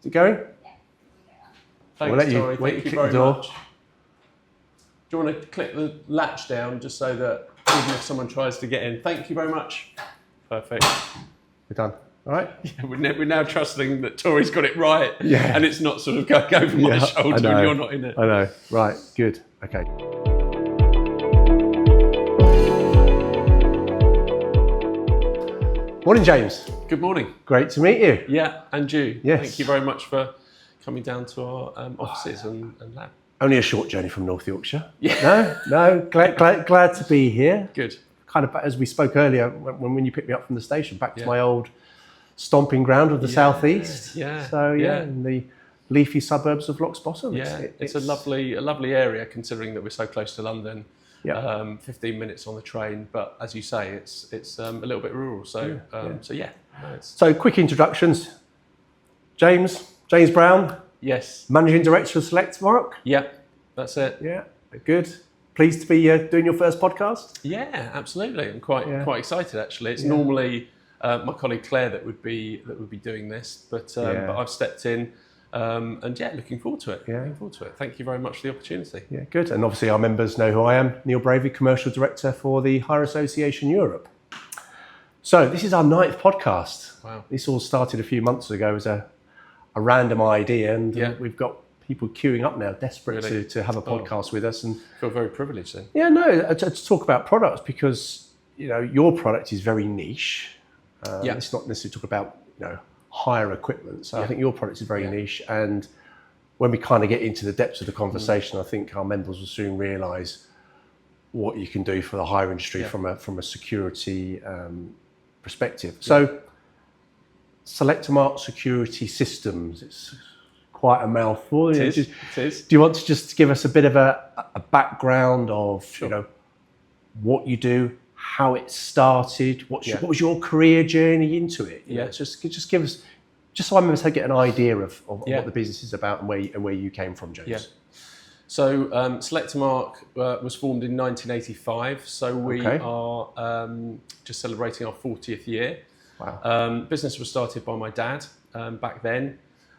Is it going? Thanks, Tori. Thank you very much. Do you want to click the latch down just so that even if someone tries to get in? Thank you very much. Perfect. We're done. All right. Yeah, we're now trusting that Tori's got it right, yeah. And it's not sort of going over my shoulder and you're not in it. I know. Right. Good. Okay. Morning, James. Good morning. Great to meet you. Yeah, and you. Yes. Thank you very much for coming down to our offices and lab. Only a short journey from North Yorkshire. Yeah. No. Glad to be here. Good. Kind of as we spoke earlier when you picked me up from the station, back to my old stomping ground of the southeast. Yeah. So in the leafy suburbs of Lock's Bottom. Yeah, it's a lovely area considering that we're so close to London. Yeah. 15 minutes on the train, but as you say, it's a little bit rural. So So quick introductions. James Brown. Yes. Managing Director of Selectamark. Yeah, that's it. Yeah, good. Pleased to be doing your first podcast. Yeah, absolutely. I'm quite excited actually. It's normally my colleague Claire that would be doing this, but I've stepped in. Looking forward to it. Yeah. Looking forward to it. Thank you very much for the opportunity. Yeah, good. And obviously our members know who I am, Neil Bravey, Commercial Director for the Hire Association Europe. So this is our 9th podcast. Wow. This all started a few months ago as a random idea, and we've got people queuing up now, desperate to have a podcast with us. And I feel very privileged then. Yeah, no, to talk about products because, your product is very niche. It's not necessarily talk about, hire equipment. So I think your product is very niche, and when we kind of get into the depths of the conversation, I think our members will soon realise what you can do for the hire industry from a security perspective. So Selectamark Security Systems, it's quite a mouthful. It is. Do you want to just give us a bit of a background of what you do, how it started, what was your career journey into it? Just give us, just so our members get an idea of what the business is about and where you came from, James. Yeah. So Selectamark was formed in 1985. So we are just celebrating our 40th year. Wow. Business was started by my dad back then,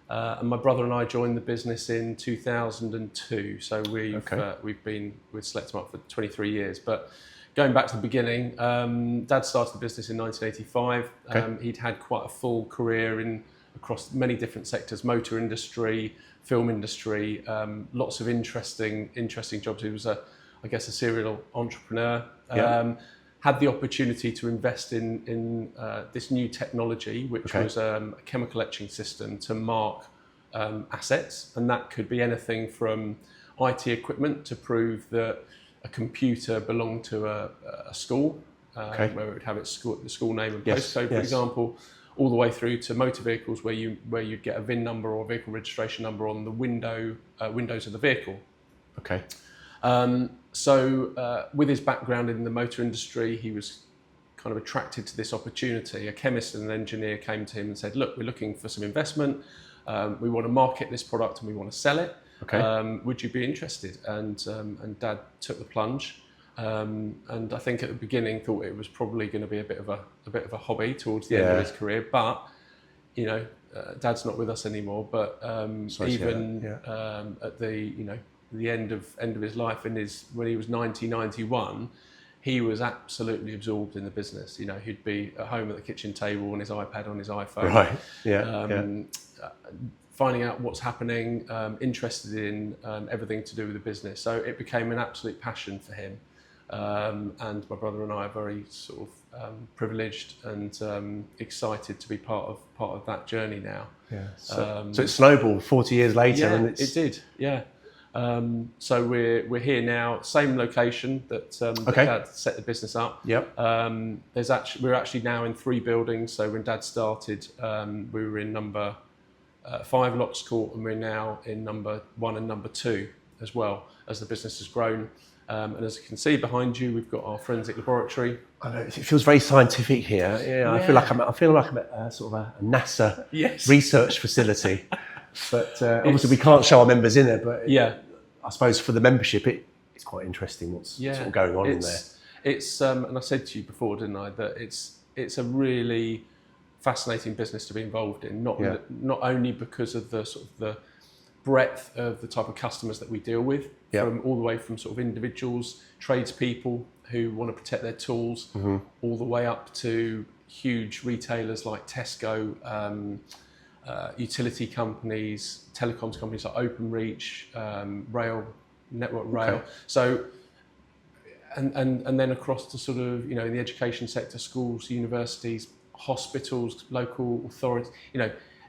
and my brother and I joined the business in 2002. So we've been with Selectamark for 23 years, but. Going back to the beginning, Dad started the business in 1985. He'd had quite a full career across many different sectors: motor industry, film industry, lots of interesting jobs. He was a serial entrepreneur. Had the opportunity to invest in this new technology, which was a chemical etching system to mark assets, and that could be anything from IT equipment to prove that a computer belonged to a school, where it would have the school name and postcode, for example, all the way through to motor vehicles where you'd get a VIN number or vehicle registration number on the windows of the vehicle. Okay. So with his background in the motor industry, he was kind of attracted to this opportunity. A chemist and an engineer came to him and said, "Look, we're looking for some investment. We want to market this product and we want to sell it. Would you be interested?" And Dad took the plunge, and I think at the beginning thought it was probably going to be a bit of a hobby towards the end of his career. But Dad's not with us anymore. But at the end of his life, when he was 91, he was absolutely absorbed in the business. He'd be at home at the kitchen table on his iPad, on his iPhone. Right. Yeah. Finding out what's happening, interested in everything to do with the business. So it became an absolute passion for him. And my brother and I are very sort of privileged and excited to be part of that journey now. Yeah. So it snowballed 40 years later. Yeah, and it did. Yeah. So we're here now, same location that Dad set the business up. Yep. We're actually now in 3 buildings. So when Dad started, we were in number 5 Locks Court, and we're now in number 1 and number 2 as well, as the business has grown. And as you can see behind you, we've got our forensic laboratory. I know, it feels very scientific here. Yeah. I feel like I'm at sort of a NASA research facility. But obviously we can't show our members in there. But I suppose for the membership, it's quite interesting what's sort of going on in there. It's and I said to you before, didn't I, that it's a really fascinating business to be involved in. Not only because of the sort of the breadth of the type of customers that we deal with, from all the way from sort of individuals, tradespeople who want to protect their tools, all the way up to huge retailers like Tesco, utility companies, telecoms companies like OpenReach, Network Rail. Okay. So, and then across to sort of, in the education sector, schools, universities, hospitals, local authorities,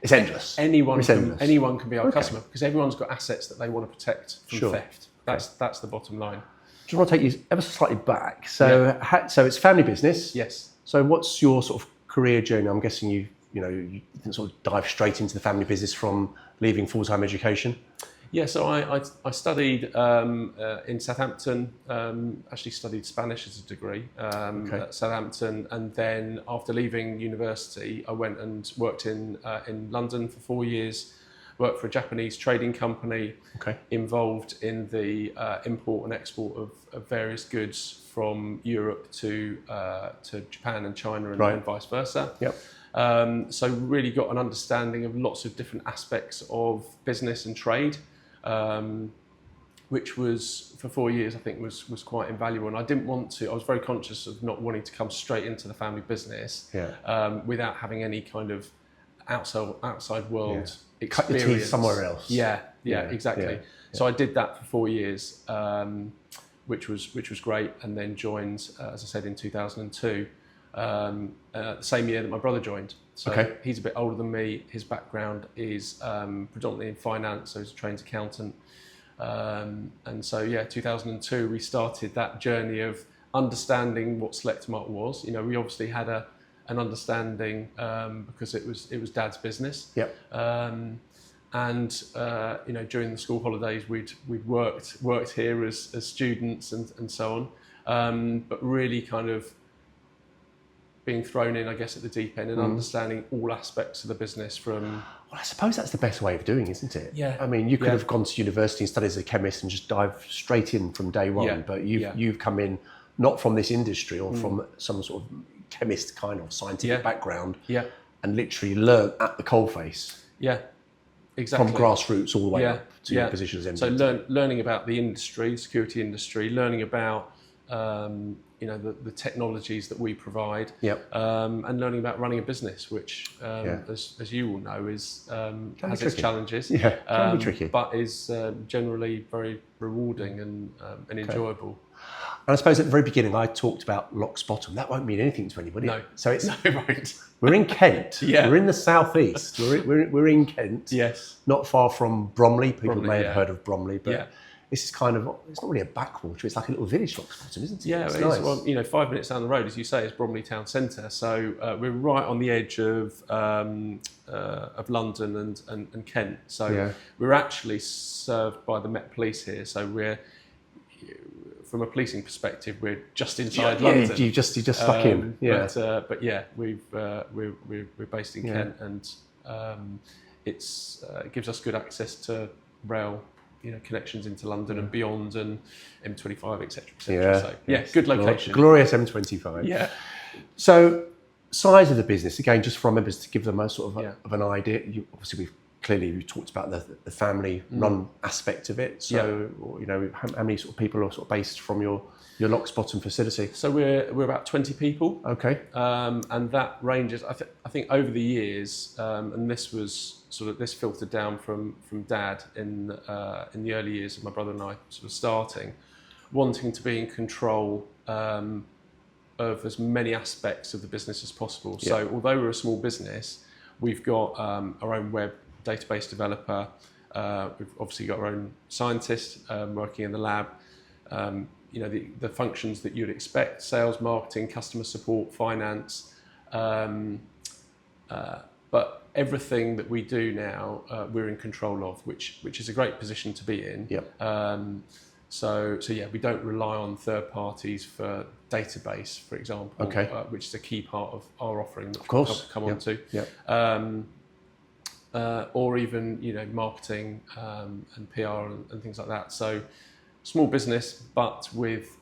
It's endless. Anyone can be our customer, because everyone's got assets that they want to protect from theft. That's the bottom line. Just want to take you ever so slightly back. So, so it's family business. Yes. So what's your sort of career journey? I'm guessing you didn't sort of dive straight into the family business from leaving full-time education. Yeah, so I studied in Southampton, actually studied Spanish as a degree at Southampton, and then after leaving university, I went and worked in London for 4 years, worked for a Japanese trading company, involved in the import and export of various goods from Europe to Japan and China and vice versa. Yep. So really got an understanding of lots of different aspects of business and trade. Which was, for 4 years, I think was quite invaluable. And I was very conscious of not wanting to come straight into the family business without having any kind of outside world experience. Cut your teeth somewhere else. Yeah, exactly. So I did that for 4 years, which was great, and then joined, as I said, in 2002, the same year that my brother joined. So he's a bit older than me. His background is predominantly in finance, so he's a trained accountant. And so 2002, we started that journey of understanding what Selectamark was. We obviously had an understanding because it was Dad's business. Yep. And during the school holidays, we'd worked here as students and so on. But really kind of being thrown in, I guess, at the deep end and understanding all aspects of the business from... Well, I suppose that's the best way of doing, isn't it? Yeah. I mean, you could have gone to university and studied as a chemist and just dive straight in from day one, but you've come in not from this industry or from some sort of chemist kind of scientific background and literally learn at the coalface. Yeah, exactly. From grassroots all the way up to your position as MD. So learning about the industry, security industry, learning about... the technologies that we provide, and learning about running a business, which, as you all know, has its challenges. Yeah, can be tricky, but is generally very rewarding and enjoyable. And I suppose at the very beginning, I talked about Lock's Bottom. That won't mean anything to anybody. No, so it's right. We're in Kent. We're in the southeast. We're in Kent. Yes, not far from Bromley. People may have heard of Bromley, but. This is kind of, it's not really a backwater, it's like a little village, Lock's Bottom, isn't it? Yeah, it's nice. Well, 5 minutes down the road, as you say, is Bromley Town Centre. So we're right on the edge of London and Kent. So we're actually served by the Met Police here. So we're, from a policing perspective, we're just inside London. You just stuck in. Yeah. But we're based in Kent, and it gives us good access to rail, connections into London and beyond, and M25, etc. So good location. Glorious M25. Yeah. So size of the business, again, just for our members to give them a sort of an idea. We've talked about the family run aspect of it. So how many sort of people are sort of based from your Lock's Bottom facility? So we're about 20 people. Okay. And that ranges. I think over the years, and this was this filtered down from Dad in the early years of my brother and I sort of starting, wanting to be in control of as many aspects of the business as possible. Yeah. So although we're a small business, we've got our own web database developer. We've obviously got our own scientist working in the lab. The functions that you'd expect: sales, marketing, customer support, finance. But everything that we do now, we're in control of, which is a great position to be in. Yep. So we don't rely on third parties for database, for example, which is a key part of our offering. Of course. Come on to. Yep. Or even marketing and PR and things like that. So small business, but with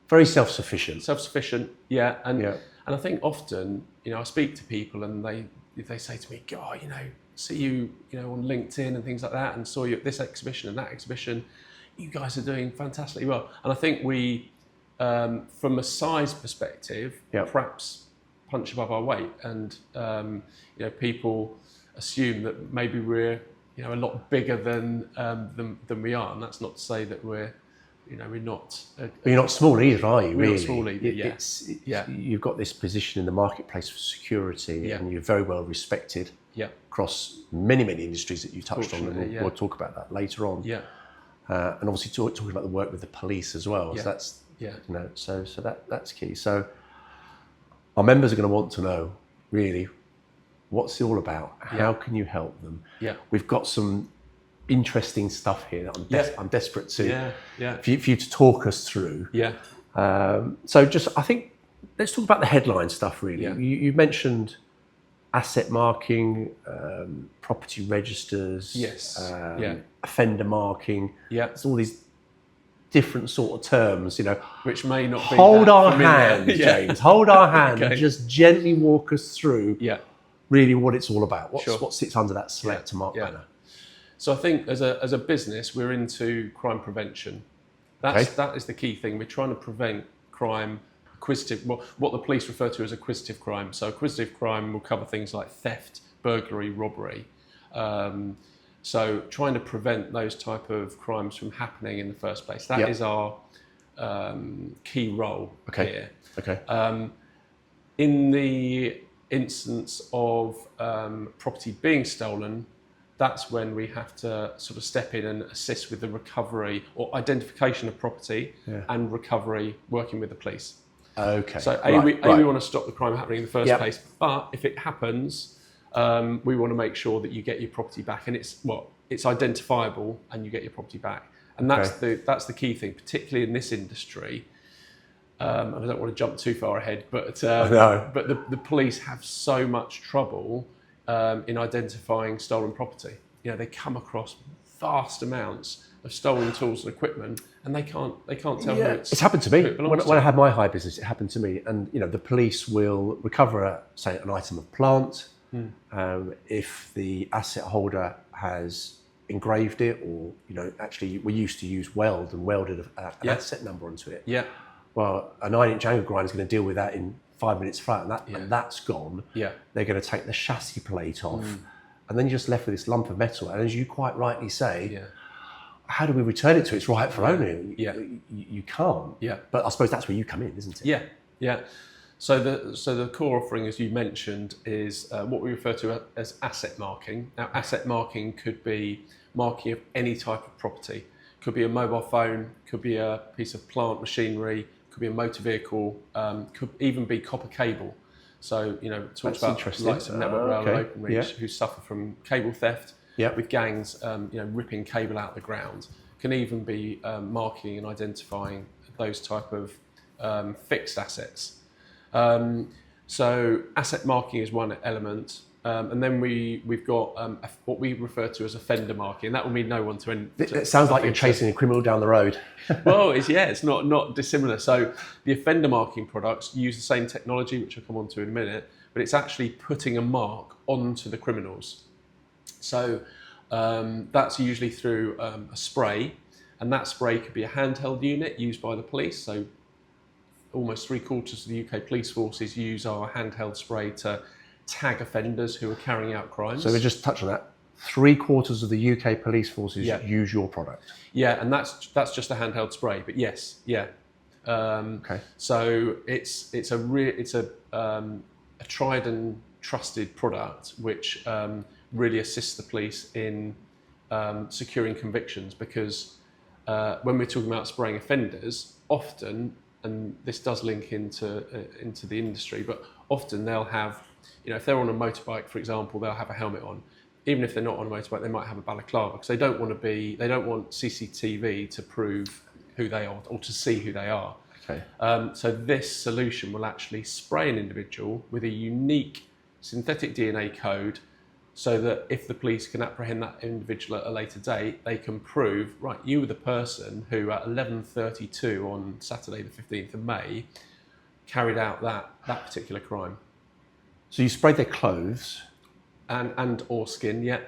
very self-sufficient. Self-sufficient, yeah, and And I think often, I speak to people and they say to me, God, see you, on LinkedIn and things like that, and saw you at this exhibition and that exhibition. You guys are doing fantastically well. And I think we, from a size perspective, perhaps punch above our weight. And, people assume that maybe we're, a lot bigger than we are. And that's not to say that we're not. You're not small either, are you? We're not small either. You've got this position in the marketplace for security, and you're very well respected across many industries that you touched on. And we'll talk about that later on. Yeah. And obviously talking about the work with the police as well. So that's so that's key. So our members are going to want to know really what's it all about. How can you help them? Yeah. We've got some interesting stuff here that I'm desperate to for you to talk us through. Yeah. So I think let's talk about the headline stuff really. Yeah. You mentioned asset marking, property registers, offender marking. Yeah. There's all these different sort of terms, which may not be. Hold our hand, James. Hold our hand and just gently walk us through. Really, what it's all about. What sits under that Selectamark banner? So I think as a business, we're into crime prevention. That is the key thing. We're trying to prevent crime, what the police refer to as acquisitive crime. So acquisitive crime will cover things like theft, burglary, robbery. So trying to prevent those type of crimes from happening in the first place. That is our key role here. Okay. In the instance of property being stolen, that's when we have to sort of step in and assist with the recovery or identification of property and recovery, working with the police. Okay. So we want to stop the crime happening in the first place, but if it happens, we want to make sure that you get your property back, and it's identifiable, and you get your property back. And that's the key thing, particularly in this industry. I don't want to jump too far ahead, but the police have so much trouble in identifying stolen property. They come across vast amounts of stolen tools and equipment, and they can't tell who it's happened to me when I had my HAE business. It happened to me, and the police will recover, say, an item of plant if the asset holder has engraved it, or actually we used to use weld and welded an asset number onto it. Yeah. Well, a 9-inch angle grinder is going to deal with that in 5 minutes flat, and that's gone. Yeah. They're going to take the chassis plate off, and then you're just left with this lump of metal. And as you quite rightly say, how do we return it to its rightful owner? You can't. Yeah. But I suppose that's where you come in, isn't it? Yeah. Yeah. So the core offering, as you mentioned, is what we refer to as asset marking. Now, asset marking could be marking of any type of property. Could be a mobile phone, could be a piece of plant machinery, could be a motor vehicle, could even be copper cable. So, talks about likes of Network Rail and Openreach who suffer from cable theft with gangs, ripping cable out the ground. Can even be marking and identifying those type of fixed assets. So asset marking is one element. And then we've got what we refer to as offender marking, and that will mean no one to end. It sounds like you're chasing a criminal down the road. Well, it's not dissimilar. So the offender marking products use the same technology, which I'll come on to in a minute, but it's actually putting a mark onto the criminals. So that's usually through a spray, and that spray could be a handheld unit used by the police. So almost 3/4 of the UK police forces use our handheld spray to tag offenders who are carrying out crimes. So we just touch on that. 3/4 of the UK police forces use your product. Yeah, and that's just a handheld spray. But yes, So it's a tried and trusted product which really assists the police in securing convictions, because when we're talking about spraying offenders, often, and this does link into the industry, but often they'll have, if they're on a motorbike, for example, they'll have a helmet on. Even if they're not on a motorbike, they might have a balaclava, because they don't want CCTV to prove who they are or to see who they are. Okay. So this solution will actually spray an individual with a unique synthetic DNA code, so that if the police can apprehend that individual at a later date, they can prove, right, you were the person who at 11:32 on Saturday the 15th of May carried out that particular crime. So you sprayed their clothes, and or skin, yeah.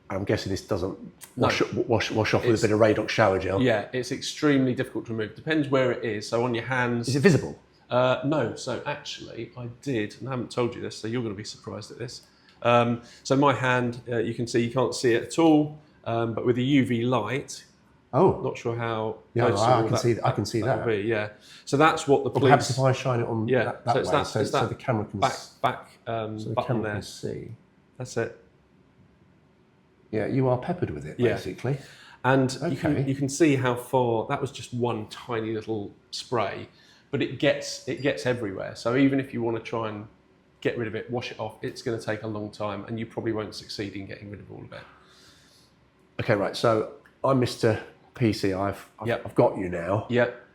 I'm guessing this doesn't wash off with a bit of Radox shower gel. Yeah, it's extremely difficult to remove. Depends where it is. So on your hands. Is it visible? No. So actually, I did, and I haven't told you this, so you're going to be surprised at this. So my hand, you can see, you can't see it at all, but with the UV light. Oh, not sure how. Yeah, I can see that. Be, yeah. So that's what the police. Perhaps if I shine it on that way, so the camera can back so the button camera there. can see. That's it. Yeah, you are peppered with it, basically. And you can see how far, that was just one tiny little spray, but it gets everywhere. So even if you want to try and get rid of it, wash it off, it's going to take a long time, and you probably won't succeed in getting rid of all of it. Okay, right. So I'm Mr. PC. I've got you now. Yep.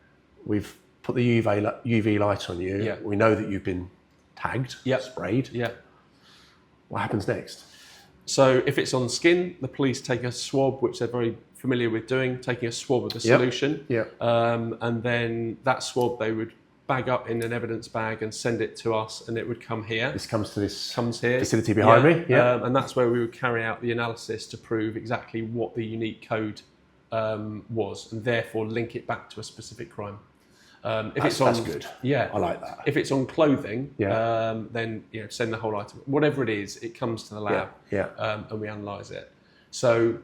We've put the UV light on you. Yep. We know that you've been tagged, sprayed. Yeah. What happens next? So if it's on skin, the police take a swab, which they're very familiar with doing, taking a swab of the solution. Yep. And then that swab they would bag up in an evidence bag and send it to us, and it would come here. This comes to this here. Facility behind me. Yeah. And that's where we would carry out the analysis to prove exactly what the unique code was, and therefore link it back to a specific crime. That's good. Yeah, I like that. If it's on clothing, then send the whole item. Whatever it is, it comes to the lab, and we analyse it. So,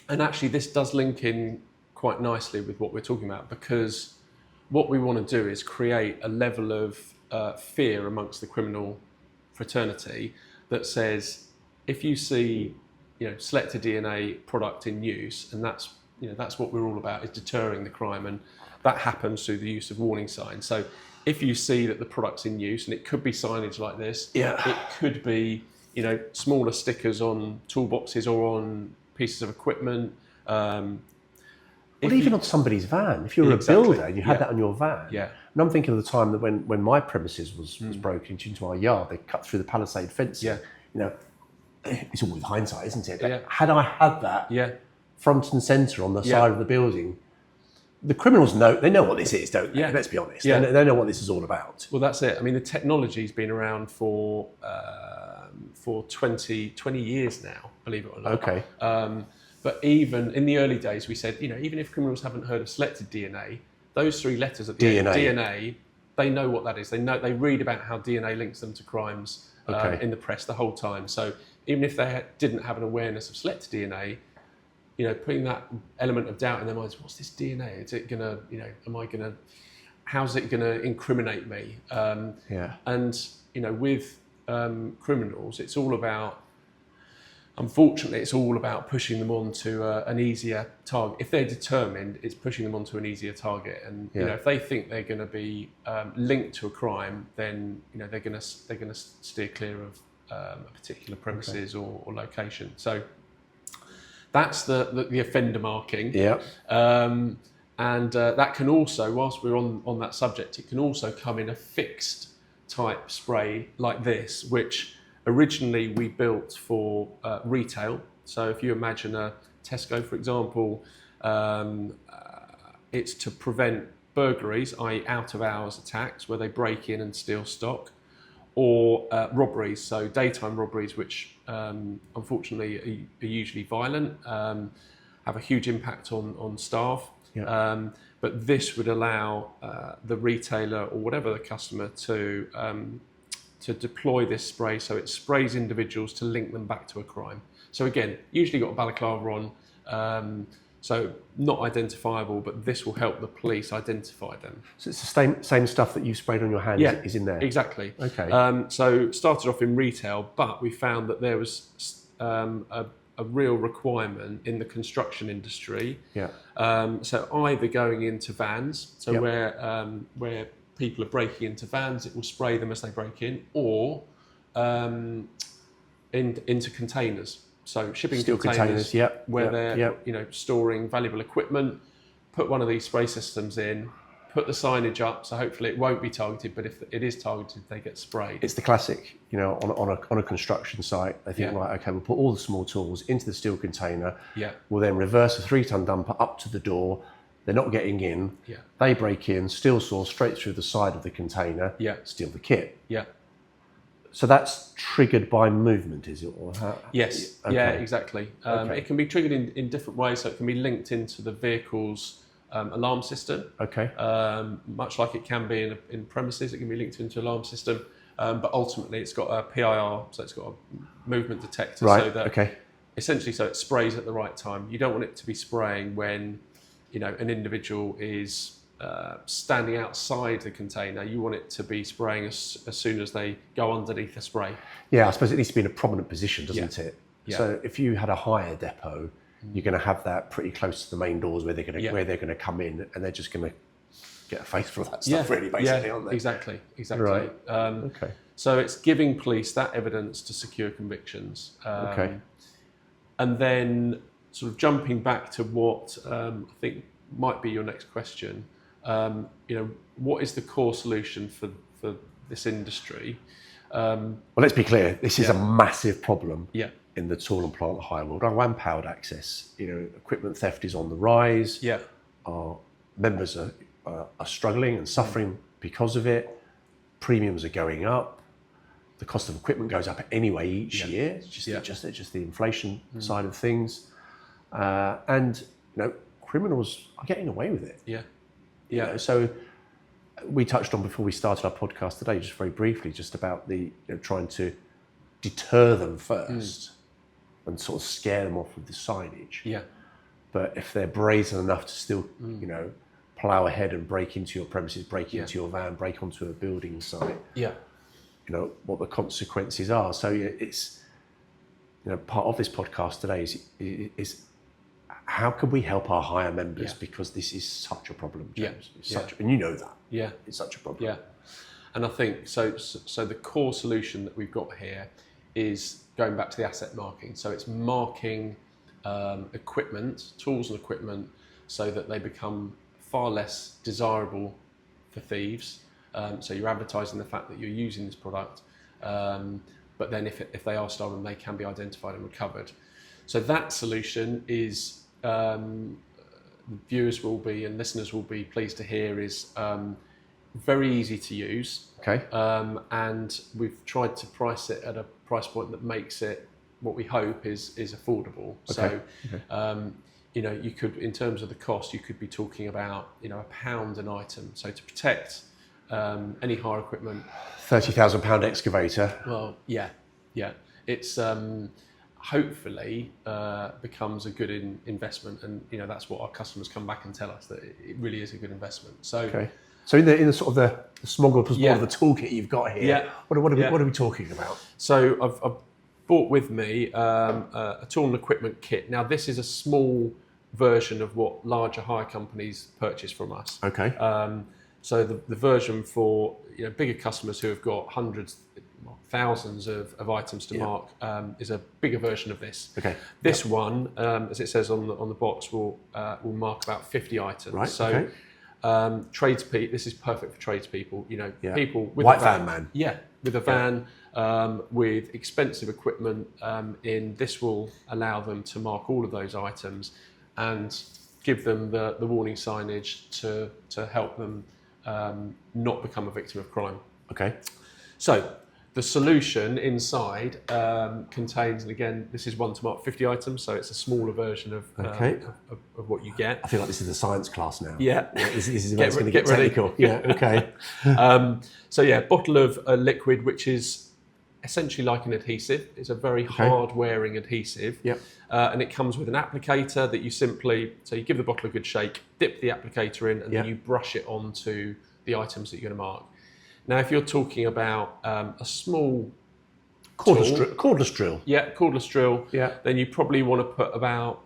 and actually, this does link in quite nicely with what we're talking about, because what we want to do is create a level of fear amongst the criminal fraternity that says, if you see, selected DNA product in use, and that's what we're all about, is deterring the crime, and that happens through the use of warning signs. So if you see that the product's in use, and it could be signage like this, it could be, smaller stickers on toolboxes or on pieces of equipment. Even on somebody's van, if you're a builder and you had that on your van. Yeah. And I'm thinking of the time that when my premises was broken into our yard, they cut through the palisade fence. Yeah. It's all with hindsight, isn't it? Yeah. Had I had that front and centre on the side of the building, the criminals they know what this is, don't they? Let's be honest. Yeah. They know what this is all about. Well, that's it. I mean, the technology's been around for 20 years now, believe it or not. Okay. But even in the early days, we said, even if criminals haven't heard of selected DNA, those three letters at the end, DNA, they know what that is. They read about how DNA links them to crimes in the press the whole time. So even if they didn't have an awareness of selected DNA, putting that element of doubt in their minds, what's this DNA? Is it gonna, how's it gonna incriminate me? And with criminals, it's all about. Unfortunately, it's all about pushing them onto an easier target. If they're determined, it's pushing them onto an easier target. And if they think they're going to be linked to a crime, then they're going to steer clear of a particular premises or location. So that's the offender marking. Yeah. And that can also, whilst we're on that subject, it can also come in a fixed type spray like this, which originally we built for retail. So if you imagine a Tesco, for example, it's to prevent burglaries, i.e. out of hours attacks where they break in and steal stock, or robberies, so daytime robberies, which unfortunately are usually violent, have a huge impact on staff. Yeah. But this would allow the retailer or whatever the customer to deploy this spray, so it sprays individuals to link them back to a crime. So again, usually got a balaclava on, so not identifiable, but this will help the police identify them. So it's the same stuff that you sprayed on your hand is in there? Exactly. Okay. So started off in retail, but we found that there was a real requirement in the construction industry. Yeah. So either going into vans, so where people are breaking into vans, it will spray them as they break in, or into containers. So shipping containers where they're storing valuable equipment. Put one of these spray systems in, put the signage up, so hopefully it won't be targeted, but if it is targeted, they get sprayed. It's the classic, on a construction site, they think, right, okay, we'll put all the small tools into the steel container. Yeah. We'll then reverse a 3-ton dumper up to the door. they're not getting in. Yeah. They break in, steal saw straight through the side of the container. Yeah. Steal the kit. Yeah. So that's triggered by movement, is it? Or how? Yes. Okay. Yeah, exactly. Okay. It can be triggered in different ways. So it can be linked into the vehicle's alarm system. Okay. Much like it can be in premises, it can be linked into alarm system. But ultimately, it's got a PIR, so it's got a movement detector. Right. So that Okay. essentially, so it sprays at the right time. You don't want it to be spraying when, an individual is standing outside the container. You want it to be spraying as soon as they go underneath the spray. Yeah, I suppose it needs to be in a prominent position, doesn't it? Yeah. So if you had a hire depot, you're going to have that pretty close to the main doors where they're going to come in, and they're just going to get a face for that stuff, really, basically, aren't they? Exactly. Right. Okay. So it's giving police that evidence to secure convictions. Okay. And then sort of jumping back to what I think might be your next question, what is the core solution for this industry? Well, let's be clear. This is a massive problem Yeah. in the tool and plant hire world. Unpowered access, equipment theft is on the rise. Yeah. Our members are struggling and suffering because of it. Premiums are going up. The cost of equipment goes up anyway each year. It's just the inflation side of things. And criminals are getting away with it. Yeah. Yeah. So we touched on before we started our podcast today, just very briefly, just about the trying to deter them first and sort of scare them off with the signage. Yeah. But if they're brazen enough to still, plough ahead and break into your premises, break into your van, break onto a building site, what the consequences are. So it's, part of this podcast today is how can we help our hire members, because this is such a problem, James. And you know that. Yeah. It's such a problem. Yeah. And I think, so the core solution that we've got here is going back to the asset marking. So it's marking equipment, tools and equipment, so that they become far less desirable for thieves. So you're advertising the fact that you're using this product, but then if they are stolen, they can be identified and recovered. So that solution is, viewers will be and listeners will be pleased to hear, is very easy to use. Okay. And we've tried to price it at a price point that makes it what we hope is affordable. Okay. So, you could, in terms of the cost, you could be talking about, £1 an item. So to protect any hire equipment, £30,000 excavator. well, yeah, it's hopefully becomes a good investment, and that's what our customers come back and tell us, that it really is a good investment. So. Okay. So in the sort of the smorgasbord of the toolkit you've got here, what are we talking about? So I've brought with me a tool and equipment kit. Now this is a small version of what larger hire companies purchase from us. Okay. So the version for bigger customers who have got hundreds, thousands of items to mark is a bigger version of this. Okay. This one, as it says on the box, will mark about 50 items. Right. So. Okay. Tradespeople, this is perfect for tradespeople. People with white a van, man. Yeah, with a van, with expensive equipment in. This will allow them to mark all of those items and give them the warning signage to help them not become a victim of crime. Okay. So the solution inside contains, and again, this is one to mark 50 items, so it's a smaller version of what you get. I feel like this is a science class now. Yeah. This is going to get ready. technical. Yeah, okay. Bottle of a liquid, which is essentially like an adhesive. It's a very hard-wearing adhesive. Yep. And it comes with an applicator that you give the bottle a good shake, dip the applicator in, and then you brush it onto the items that you're going to mark. Now, if you're talking about a small cordless drill. Yeah, cordless drill. Yeah. Then you probably want to put about,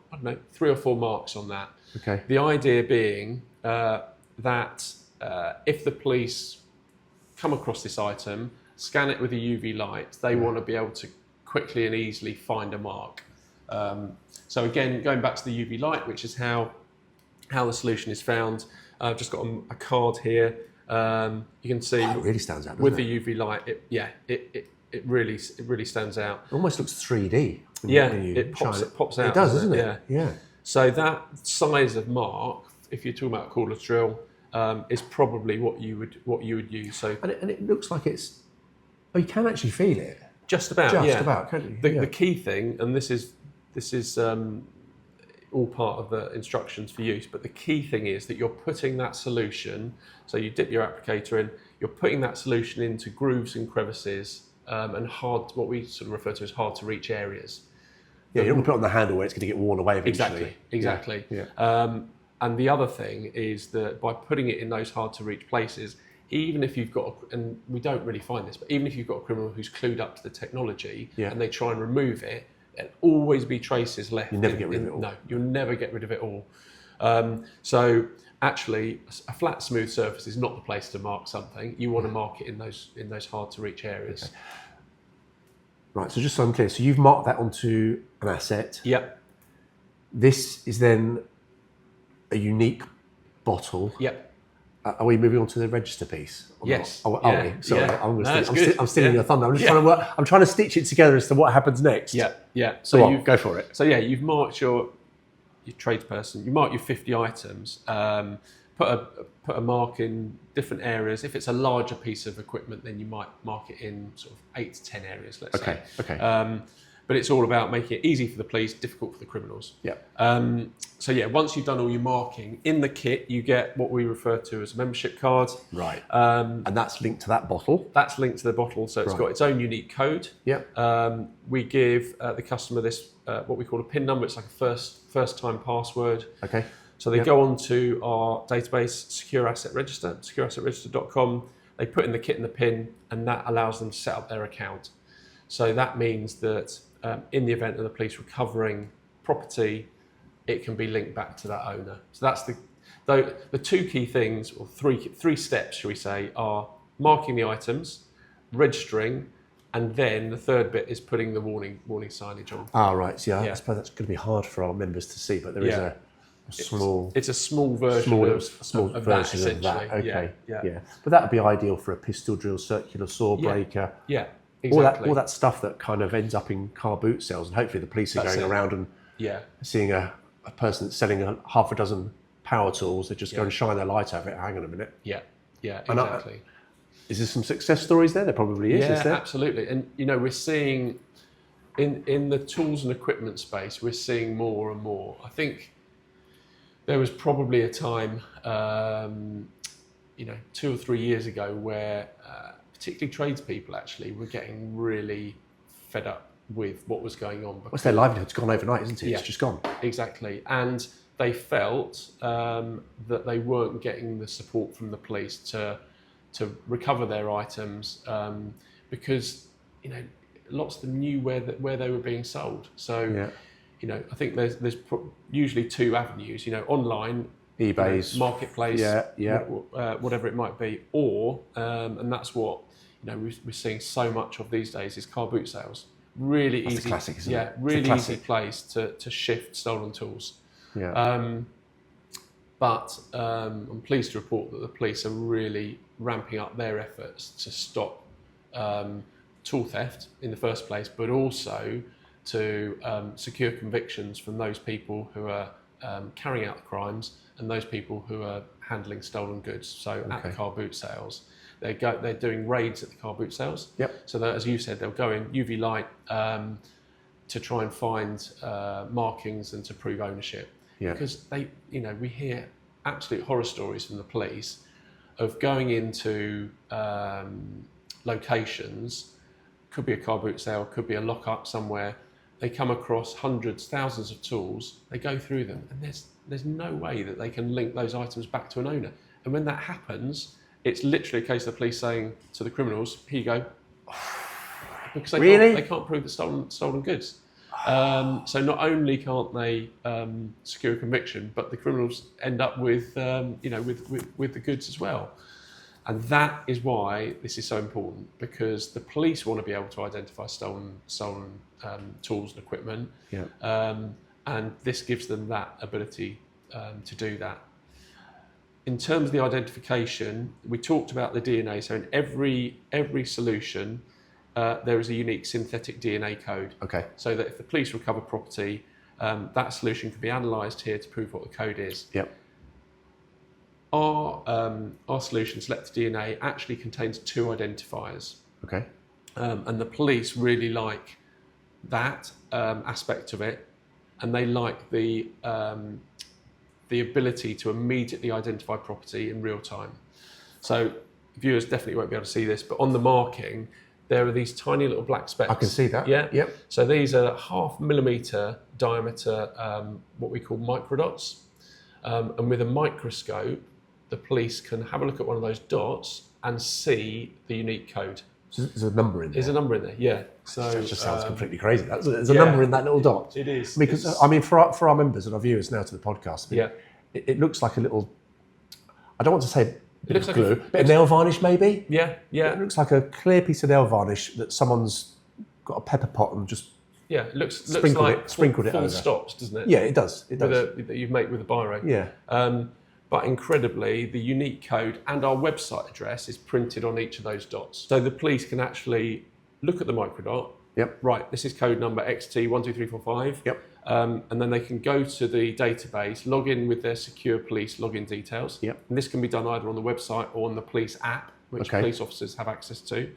3 or 4 marks on that. Okay. The idea being that if the police come across this item, scan it with a UV light, they want to be able to quickly and easily find a mark. So again, going back to the UV light, which is how the solution is found. I've just got a card here. You can see it really stands out, with the UV light. It really stands out. It almost looks 3D. It pops out. It does, doesn't it? Yeah. So that size of mark if you're talking about a cordless drill, is probably what you would use. So and it looks like it's. Oh, you can actually feel it. Just about, Just about, can't you? The key thing, and this is all part of the instructions for use, but the key thing is that you're putting that solution, so you dip your applicator in, you're putting that solution into grooves and crevices and what we sort of refer to as hard to reach areas. Yeah, you don't want to put it on the handle where it's going to get worn away eventually. Exactly. Yeah. And the other thing is that by putting it in those hard to reach places, even if you've got, and we don't really find this, but even if you've got a criminal who's clued up to the technology and they try and remove it, there'll always be traces left. You never get rid of it all. No, you'll never get rid of it all. So actually, a flat, smooth surface is not the place to mark something. You want to mark it in those hard to reach areas. Okay. Right, so just so I'm clear, so you've marked that onto an asset. Yep. This is then a unique bottle. Yep. Are we moving on to the register piece? Yes. Are we? Sorry, I'm stealing your thunder. I'm just I'm trying to stitch it together as to what happens next. Yeah. So go for it. So you've marked your tradesperson. You mark your 50 items. Put a mark in different areas. If it's a larger piece of equipment, then you might mark it in sort of 8 to 10 areas. Let's say. Okay. But it's all about making it easy for the police, difficult for the criminals. Yeah. So once you've done all your marking in the kit, you get what we refer to as a membership card. Right. And that's linked to that bottle. That's linked to the bottle, so it's got its own unique code. Yeah. We give the customer this what we call a PIN number. It's like a first time password. Okay. So they go onto our database, Secure Asset Register, secureassetregister.com. They put in the kit and the PIN, and that allows them to set up their account. So that means that in the event of the police recovering property, it can be linked back to that owner. So that's the two key things, or three steps, shall we say, are marking the items, registering, and then the third bit is putting the warning signage on. Ah, right. So I suppose that's going to be hard for our members to see, but there is a small. It's a small version of that, essentially. Okay. Yeah. But that would be ideal for a pistol drill, circular saw breaker. Yeah. Exactly. All that stuff that kind of ends up in car boot sales, and hopefully the police are going around and seeing a person that's selling half a dozen power tools. They just go and shine their light over it. Hang on a minute. Yeah, exactly. Is there some success stories there? There probably is. Yeah, is there? Absolutely. And we're seeing in the tools and equipment space, we're seeing more and more. I think there was probably a time, 2 or 3 years ago, where particularly tradespeople actually were getting really fed up with what was going on. What's their livelihood's gone overnight, isn't it? Yeah, it's just gone. Exactly. And they felt that they weren't getting the support from the police to recover their items because lots of them knew where they were being sold. So I think there's usually two avenues. Online, eBay's marketplace, whatever it might be, or and that's what we're seeing so much of these days is car boot sales. Really that's easy, classic, isn't it? Really easy place to shift stolen tools. Yeah. But I'm pleased to report that the police are really ramping up their efforts to stop tool theft in the first place, but also to secure convictions from those people who are carrying out the crimes and those people who are handling stolen goods. So at the car boot sales, they're doing raids at the car boot sales. Yep. So that, as you said, they'll go in UV light to try and find markings and to prove ownership. Yeah. Because we hear absolute horror stories from the police of going into locations, could be a car boot sale, could be a lock-up somewhere. They come across hundreds, thousands of tools. They go through them, and there's no way that they can link those items back to an owner. And when that happens, it's literally a case of the police saying to the criminals, "Here you go," because they can't prove the stolen goods. So not only can't they secure a conviction, but the criminals end up with with the goods as well. And that is why this is so important, because the police want to be able to identify stolen tools and equipment, and this gives them that ability to do that. In terms of the identification, we talked about the DNA. So in every solution, there is a unique synthetic DNA code. Okay. So that if the police recover property, that solution can be analysed here to prove what the code is. Yep. our solution, Selected DNA, actually contains 2 identifiers. Okay. And the police really like that aspect of it, and they like the ability to immediately identify property in real time. So viewers definitely won't be able to see this, but on the marking, there are these tiny little black specks. I can see that. Yeah. Yep. So these are 0.5 millimeter diameter, what we call microdots. And with a microscope, the police can have a look at one of those dots and see the unique code. So there's a number in there. There's a number in there, yeah. So it just sounds completely crazy. There's a number in that little dot. It is. Because for our members and our viewers now to the podcast, it looks like a little. I don't want to say it looks like glue, bit of nail varnish maybe. Yeah. It looks like a clear piece of nail varnish that someone's got a pepper pot and just. Yeah, it looks sprinkled like it full over. stops, doesn't it? Yeah, it does. It does. That you make with a biro. Yeah. But incredibly, the unique code and our website address is printed on each of those dots. So the police can actually look at the microdot. Yep. Right, this is code number XT12345. Yep. And then they can go to the database, log in with their secure police login details. Yep. And this can be done either on the website or on the police app, which police officers have access to.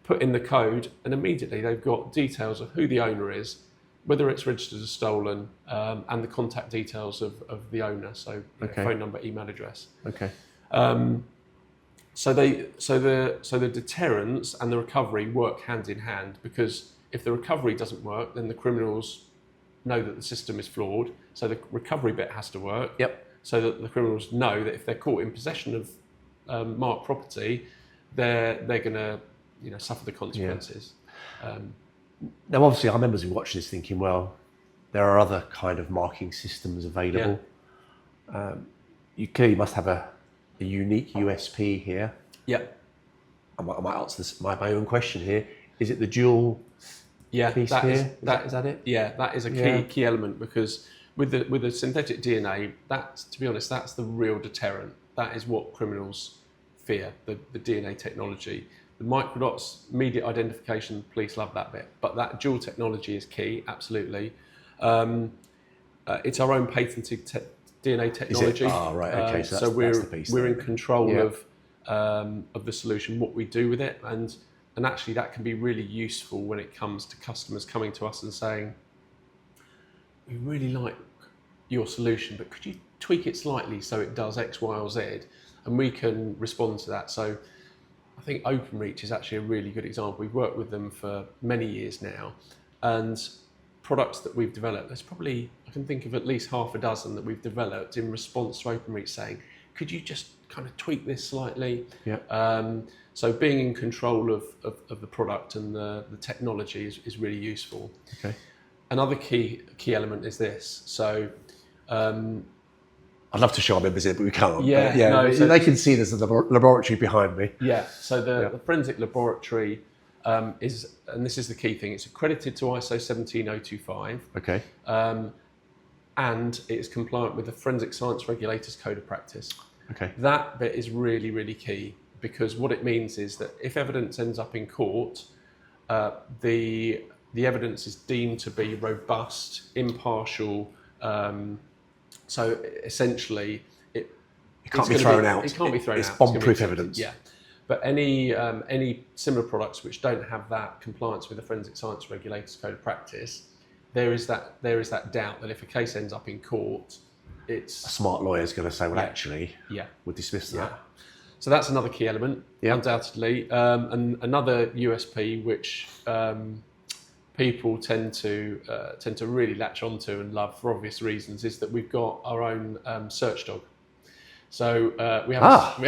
Put in the code, and immediately they've got details of who the owner is, whether it's registered as stolen, and the contact details of the owner, so phone number, email address. Okay. So the deterrence and the recovery work hand in hand, because if the recovery doesn't work, then the criminals know that the system is flawed. So the recovery bit has to work. Yep. So that the criminals know that if they're caught in possession of marked property, they're going to suffer the consequences. Yeah. Now, obviously, our members who watch this thinking, well, there are other kind of marking systems available. Yeah. You clearly must have a unique USP here. Yeah. I might answer this, my own question here. Is it the dual piece here? Is that it? Yeah, that is a key element, because with the synthetic DNA, to be honest, that's the real deterrent. That is what criminals fear, the DNA technology. The microdots, immediate identification, police love that bit. But that dual technology is key, absolutely. It's our own patented DNA technology. Is it? Oh, right, okay. So that's the piece we're in control of the solution, what we do with it. And actually that can be really useful when it comes to customers coming to us and saying, we really like your solution, but could you tweak it slightly so it does X, Y, or Z? And we can respond to that. So I think OpenReach is actually a really good example. We've worked with them for many years now, and products that we've developed, there's probably, I can think of at least half a dozen that we've developed in response to OpenReach saying, could you just kind of tweak this slightly? Yeah. So being in control of the product and the technology is really useful. Okay. Another key element is this. So I'd love to show our members it, but we can't. Yeah, no, so they can see there's a laboratory behind me. Yeah, so the forensic laboratory is, and this is the key thing, it's accredited to ISO 17025. Okay. And it is compliant with the Forensic Science Regulators Code of Practice. Okay. That bit is really, really key, because what it means is that if evidence ends up in court, the evidence is deemed to be robust, impartial. So essentially, it can't be thrown out. It can't be thrown out. It's bomb-proof evidence. Yeah. But any similar products which don't have that compliance with the Forensic Science Regulators Code of Practice, there is that doubt that if a case ends up in court, it's a smart lawyer is going to say, well, actually, we'll dismiss that. Yeah. So that's another key element, undoubtedly. And another USP which people tend to really latch onto and love for obvious reasons is that we've got our own search dog. So we have.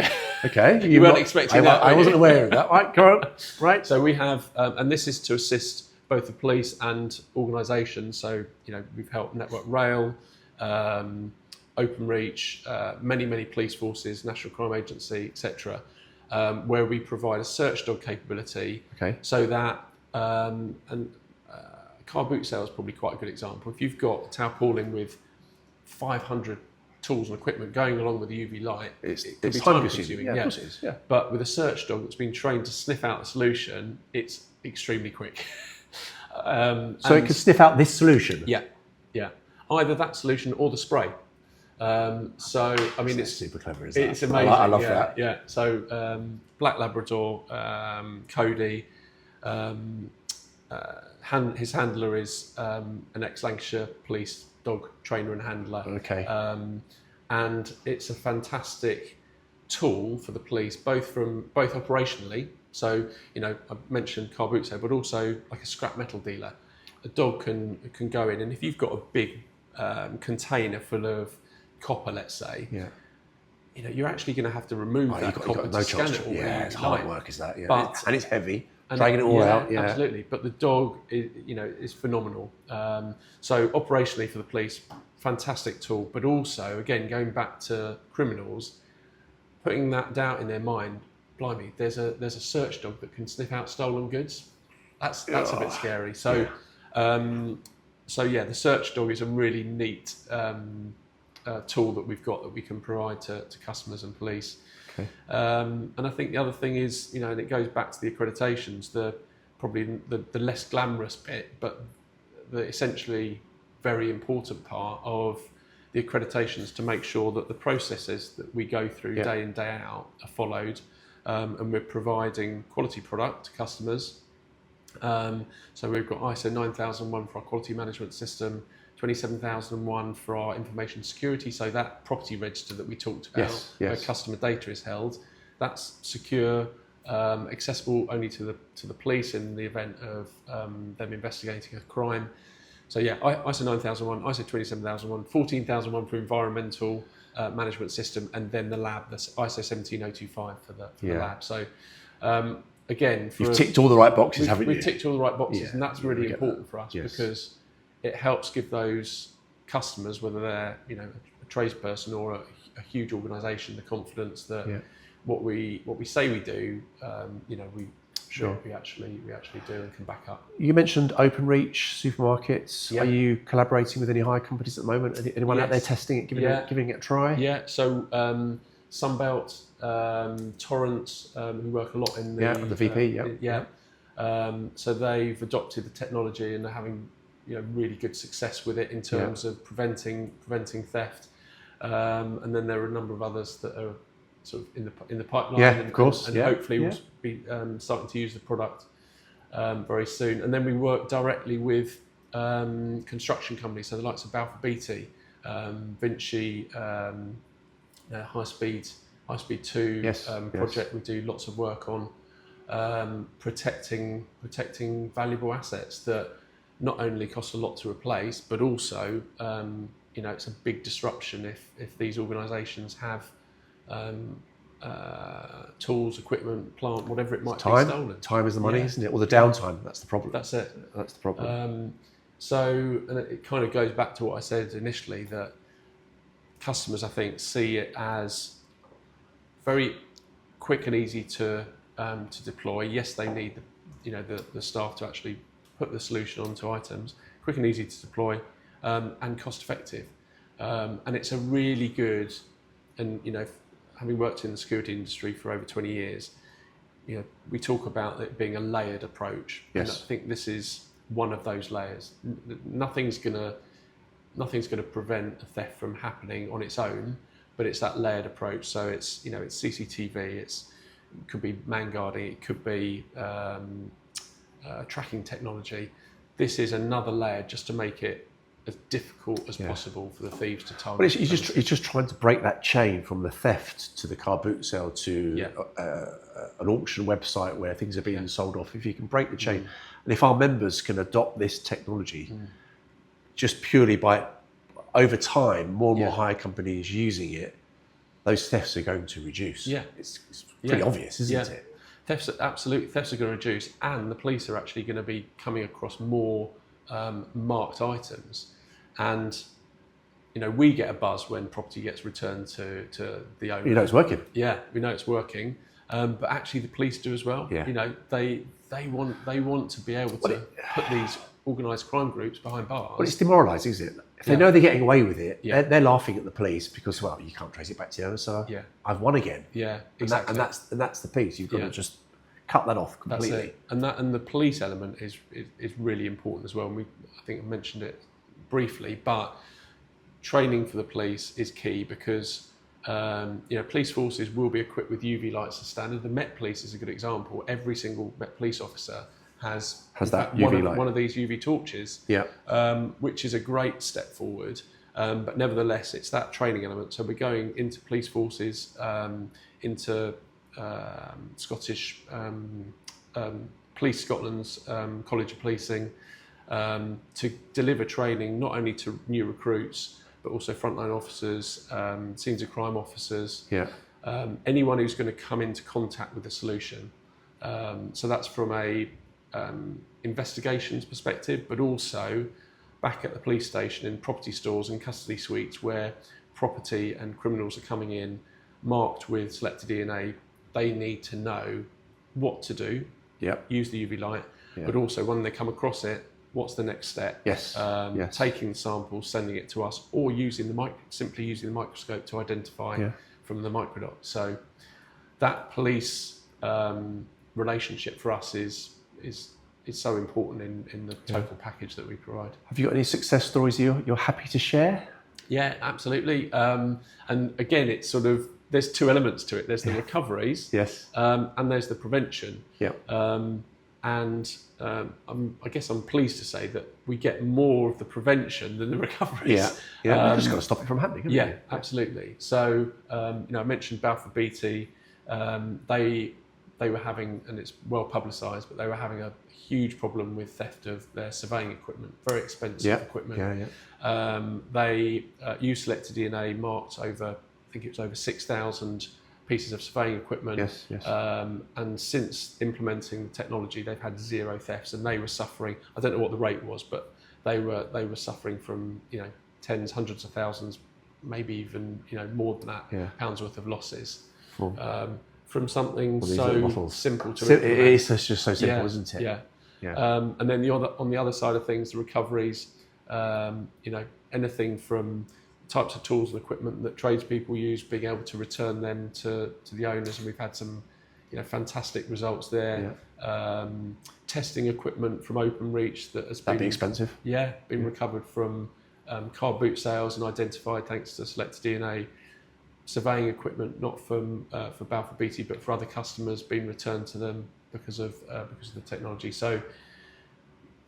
Okay. You weren't expecting that. I wasn't aware of that. Right, go on. Right. So we have, and this is to assist both the police and organisations. So we've helped Network Rail, OpenReach, many police forces, National Crime Agency, etc., where we provide a search dog capability. Okay. So that car boot sale is probably quite a good example. If you've got a tarpaulin with 500 tools and equipment going along with the UV light, it can be time consuming. Yeah, of course it is. Yeah. But with a search dog that's been trained to sniff out the solution, it's extremely quick. So it could sniff out this solution? Yeah. Either that solution or the spray. So I mean, it's super clever, isn't it? It's amazing. I love that. Yeah. So Black Labrador, Cody. His handler is an ex-Lancashire police dog trainer and handler. Okay. And it's a fantastic tool for the police, both operationally. So I mentioned car boot sale, but also like a scrap metal dealer. A dog can go in, and if you've got a big container full of copper, let's say, you're actually going to have to remove that copper to scan it all. Yeah, it's hard work, is that? Yeah, but, and it's heavy. Dragging it all out. Yeah, absolutely. But the dog is phenomenal. So operationally for the police, fantastic tool. But also, again, going back to criminals, putting that doubt in their mind. Blimey, there's a search dog that can sniff out stolen goods. That's a bit scary. So, the search dog is a really neat tool that we've got that we can provide to customers and police. Okay. And I think the other thing is, and it goes back to the accreditations, probably the less glamorous bit, but the essentially very important part of the accreditations to make sure that the processes that we go through day in, day out are followed, and we're providing quality product to customers. So we've got ISO 9001 for our quality management system, 27001 for our information security, so that property register that we talked about, where customer data is held, that's secure, accessible only to the police in the event of them investigating a crime. So ISO 9001, ISO 27001, 14001 for environmental management system, and then the lab, that's ISO 17025 for the lab. So again, you've ticked all the right boxes, haven't you? We've ticked all the right boxes, and that's really important for us because it helps give those customers, whether they're a tradesperson or a huge organisation, the confidence that what we say we do, we actually do and can back up. You mentioned OpenReach supermarkets. Are you collaborating with any hire companies at the moment? Anyone out there testing it, giving it a try? Yeah. So Sunbelt, Torrance, who work a lot in the VP. So they've adopted the technology and they're having really good success with it in terms of preventing theft, and then there are a number of others that are sort of in the pipeline. Of course, and hopefully we'll be starting to use the product very soon. And then we work directly with construction companies, so the likes of Balfour Beatty, Vinci, High Speed 2 project. We do lots of work on protecting valuable assets that not only cost a lot to replace, but also, it's a big disruption if these organisations have tools, equipment, plant, whatever it might be stolen. Time is the money, isn't it? Or the downtime, that's the problem. That's it. That's the problem. And it kind of goes back to what I said initially, that customers, I think, see it as very quick and easy to deploy. Yes, they need the staff to actually put the solution onto items, quick and easy to deploy, and cost effective. And it's a really good, and having worked in the security industry for over 20 years, we talk about it being a layered approach. Yes. And I think this is one of those layers. Nothing's gonna prevent a theft from happening on its own, but it's that layered approach. So it's it's CCTV, it could be man guarding, it could be tracking technology. This is another layer just to make it as difficult as possible for the thieves to target. Well, it's just trying to break that chain from the theft to the car boot sale to an auction website where things are being sold off. If you can break the chain, and if our members can adopt this technology, just purely by over time, more and more hire companies using it, those thefts are going to reduce. Yeah, it's pretty obvious, isn't it? Thefts are going to reduce, and the police are actually going to be coming across more marked items. And we get a buzz when property gets returned to the owner. It's working. Yeah, we know it's working. But actually, the police do as well. Yeah. They want to be able to put these organised crime groups behind bars. Well, it's demoralising, isn't it? If they know they're getting away with it, they're laughing at the police because, well, you can't trace it back to the owner, so I've won again. Yeah, exactly. And that's the piece. You've got to just cut that off completely. That's it. And the police element is really important as well. And I think I mentioned it briefly, but training for the police is key because police forces will be equipped with UV lights as standard. The Met Police is a good example. Every single Met Police officer has that UV light. One of these UV torches, which is a great step forward. But nevertheless, it's that training element. So we're going into police forces, into Scottish Police Scotland's College of Policing, to deliver training not only to new recruits but also frontline officers, scenes of crime officers, anyone who's going to come into contact with the solution. So that's from a investigations perspective, but also back at the police station in property stores and custody suites where property and criminals are coming in marked with selected DNA. They need to know what to do, use the UV light, but also when they come across it, what's the next step? Taking the sample, sending it to us, or simply using the microscope to identify from the microdot. So that police relationship for us is so important in the total package that we provide. Have you got any success stories you're happy to share? Yeah, absolutely. And again, it's sort of, there's two elements to it. There's the recoveries, and there's the prevention. I guess I'm pleased to say that we get more of the prevention than the recoveries. You've just got to stop it from happening, haven't you? Absolutely. So, I mentioned Balfour Beatty. They were having, and it's well publicised, but they were having a huge problem with theft of their surveying equipment, very expensive equipment. They used selected DNA, marked over, I think it was over 6,000 pieces of surveying equipment. And since implementing the technology, they've had 0 thefts, and they were suffering. I don't know what the rate was, but they were suffering from tens, hundreds of thousands, maybe even more than that pounds worth of losses. From something so simple to it is just so simple, isn't it? And then on the other side of things, the recoveries, anything from types of tools and equipment that tradespeople use, being able to return them to the owners, and we've had some fantastic results there. Testing equipment from OpenReach that'd be expensive. Been recovered from car boot sales and identified thanks to selected DNA. Surveying equipment, not for Balfour Beatty, but for other customers, being returned to them because of the technology. So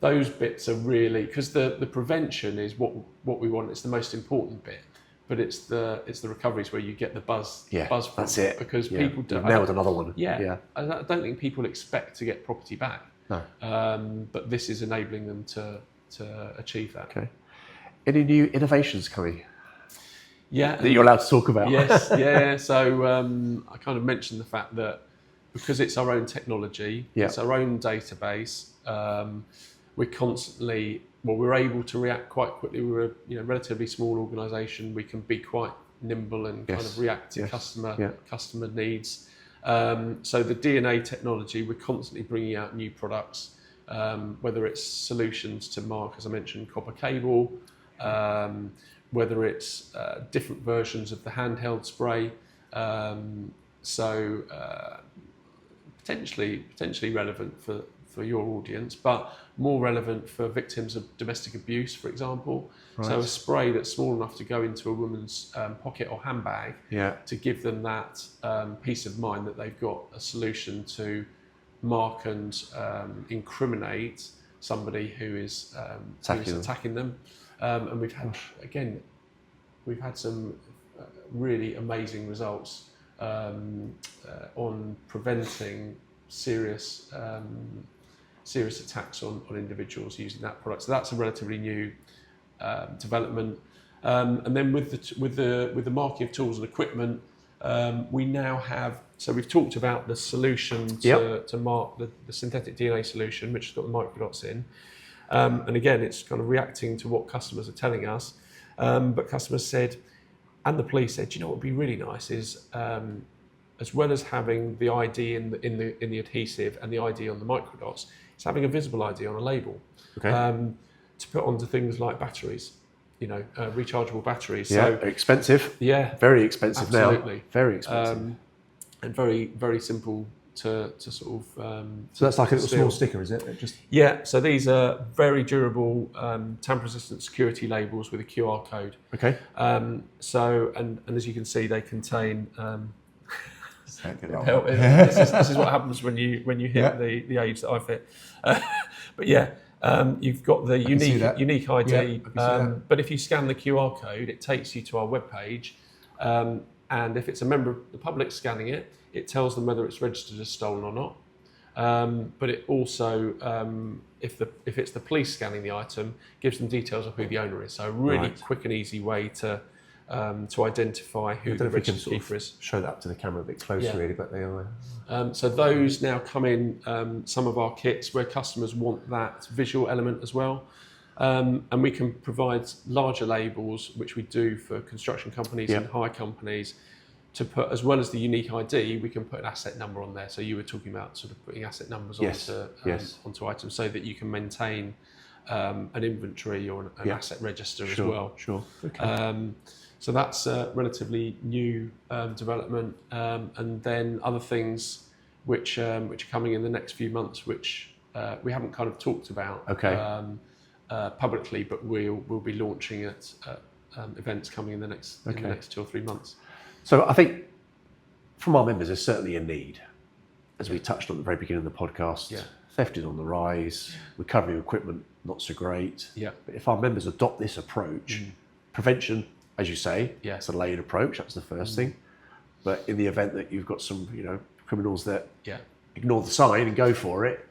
those bits are really, because the prevention is what we want. It's the most important bit, but it's the recoveries where you get the buzz. Buzz from that's it. Because people don't. Nailed another one. I don't think people expect to get property back. No. But this is enabling them to achieve that. Okay. Any new innovations coming? That you're allowed to talk about. Yes. So I kind of mentioned the fact that because it's our own technology, it's our own database. We're able to react quite quickly. We're a relatively small organisation. We can be quite nimble and kind of react to customer needs. So the DNA technology, we're constantly bringing out new products, whether it's solutions to mark, as I mentioned, copper cable. Whether it's different versions of the handheld spray, potentially relevant for your audience, but more relevant for victims of domestic abuse, for example. Right. So a spray that's small enough to go into a woman's pocket or handbag to give them that peace of mind that they've got a solution to mark and incriminate somebody who is attacking them. And we've had some really amazing results on preventing serious attacks on individuals using that product. So that's a relatively new development. And then with the marking of tools and equipment, we now have. So we've talked about the solution to mark the synthetic DNA solution, which has got the microdots in. And again, it's kind of reacting to what customers are telling us. But customers said, and the police said, what would be really nice is, as well as having the ID in the adhesive and the ID on the microdots, it's having a visible ID on a label to put onto things like batteries, rechargeable batteries. So expensive. Very expensive. Absolutely. Now. Very expensive. And very, very simple to sort of. So that's like a little small sticker, is it? Yeah. So these are very durable, tamper-resistant security labels with a QR code. Okay. So and as you can see, they contain. Help. This is what happens when you hit the age that I've hit. But yeah. You've got the unique ID, but if you scan the QR code, it takes you to our webpage, and if it's a member of the public scanning it, it tells them whether it's registered as stolen or not. But it also, if it's the police scanning the item, gives them details of who the owner is. So a really quick and easy way to identify who the registered keeper is. Show that up to the camera a bit closer, really, but they are. So those now come in some of our kits where customers want that visual element as well. And we can provide larger labels, which we do for construction companies and hire companies, to put, as well as the unique ID, we can put an asset number on there. So you were talking about sort of putting asset numbers onto items so that you can maintain an inventory or an asset register as well. Sure. Okay. So that's a relatively new development, and then other things which are coming in the next few months, which we haven't kind of talked about publicly, but we'll be launching at events coming in the next 2 or 3 months. So I think from our members, there's certainly a need, as we touched on at the very beginning of the podcast. Yeah. Theft is on the rise. Recovery of equipment not so great. Yeah. But if our members adopt this approach, prevention. As you say, it's a layered approach. That's the first thing. But in the event that you've got some, criminals that ignore the sign and go for it,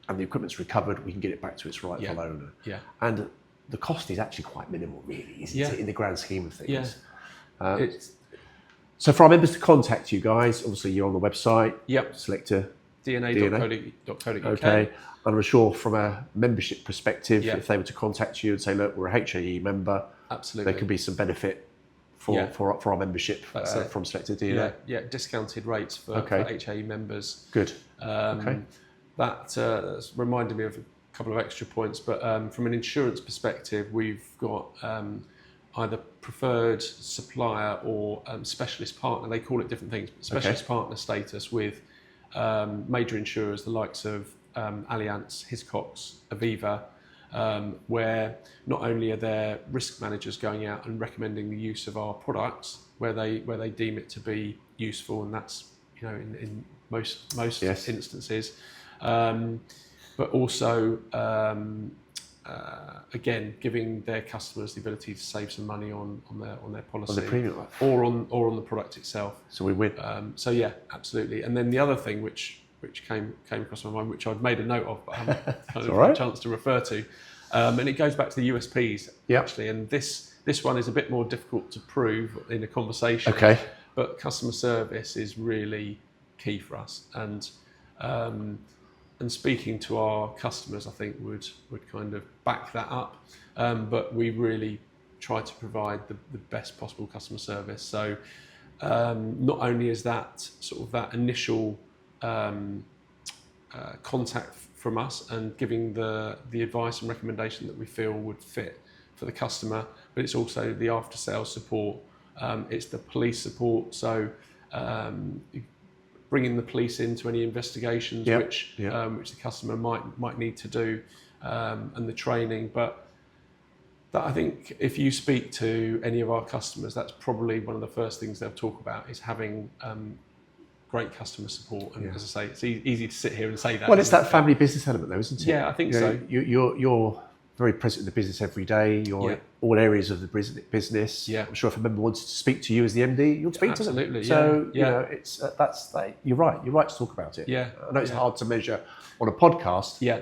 and the equipment's recovered, we can get it back to its rightful owner. Yeah. And the cost is actually quite minimal, really, isn't it, in the grand scheme of things? Yeah. So for our members to contact you guys, obviously you're on the website. Yep. Selector. DNA.co.uk. Okay. And I'm sure from a membership perspective, if they were to contact you and say, look, we're a HAE member. Absolutely. There could be some benefit for our membership from Selector DNA. Yeah, discounted rates for HAE members. Good. That's reminded me of a couple of extra points, but from an insurance perspective, we've got either preferred supplier or specialist partner. They call it different things. Specialist partner status with major insurers, the likes of Allianz, Hiscox, Aviva, where not only are there risk managers going out and recommending the use of our products where they deem it to be useful, and that's in most instances, but also again giving their customers the ability to save some money on their policy, on the premium, or on the product itself. So we win. So yeah, absolutely. And then the other thing which came across my mind, which I've made a note of, but I haven't had a chance to refer to, and it goes back to the USPs actually. And this one is a bit more difficult to prove in a conversation. Okay. But customer service is really key for us, and speaking to our customers, I think would kind of back that up. But we really try to provide the best possible customer service. So not only is that sort of that initial contact from us and giving the advice and recommendation that we feel would fit for the customer, but it's also the after sales support, it's the police support, so bringing the police into any investigations which the customer might need to do, and the training. But that, I think if you speak to any of our customers, that's probably one of the first things they'll talk about, is having great customer support. And as I say, it's easy to sit here and say that. Well, it's that family business element though, isn't it? Yeah, I think so. You're very present in the business every day. You're in all areas of the business. Yeah. I'm sure if a member wanted to speak to you as the MD, you'll speak to them. Absolutely. So it's that's like, you're right. You're right to talk about it. Yeah. I know it's hard to measure on a podcast. Yeah.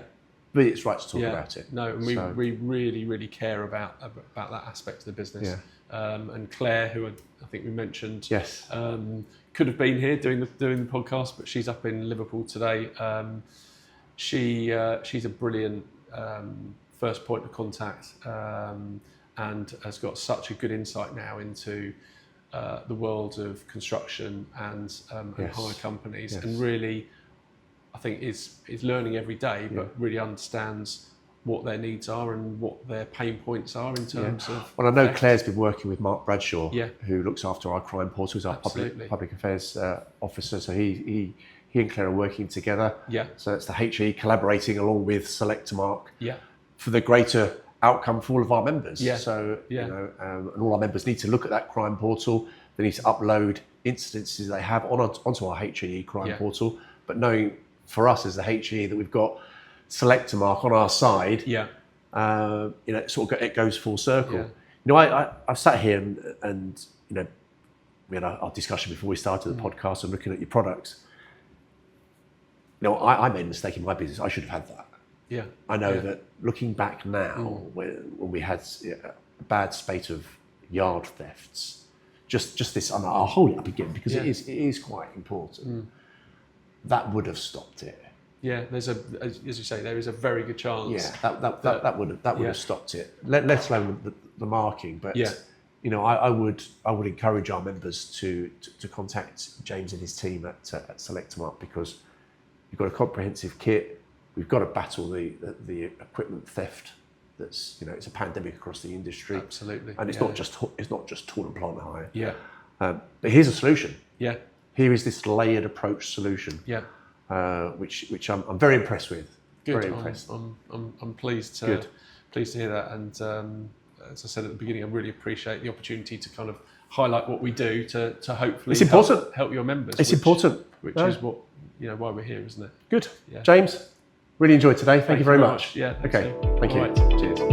But it's right to talk about it. No, and we really, really care about that aspect of the business. Yeah. And Claire, who I think we mentioned, yes, could have been here doing the podcast, but she's up in Liverpool today. She's a brilliant first point of contact, and has got such a good insight now into the world of construction and hire companies, and really, I think is learning every day, but really understands what their needs are and what their pain points are in terms of. Well, I know Claire's been working with Mark Bradshaw, Yeah. who looks after our crime portals, our public affairs officer. So he he and Claire are working together. Yeah. So it's the HAE collaborating along with Selectamark. Yeah. For the greater outcome for all of our members. Yeah. So, Yeah. And all our members need to look at that crime portal. They need to upload incidences they have onto our HAE crime portal. But knowing for us as the HAE that we've got Selectamark on our side, it goes full circle. Yeah. I've sat here and we had our discussion before we started the podcast and looking at your products. I made a mistake in my business. I should have had that. Yeah. I know that looking back now, when we had a bad spate of yard thefts, just this, I'll hold it up again because it is quite important. That would have stopped it. Yeah, as you say, there is a very good chance. Yeah, that would have stopped it. Let alone the marking, but I would encourage our members to contact James and his team at Selectamark, because you've got a comprehensive kit. We've got to battle the equipment theft. That's it's a pandemic across the industry. Absolutely, and it's not just tool and plant hire. Yeah, but here's a solution. Yeah, here is this layered approach solution. Yeah, which I'm very impressed with. Good. Very impressed. I'm pleased to hear that. And as I said at the beginning, I really appreciate the opportunity to kind of highlight what we do to hopefully help your members. It's important, which is what why we're here, isn't it? Good. Yeah. James, really enjoyed today. Thank you very much. Yeah. Okay. Thank you. Right. Cheers.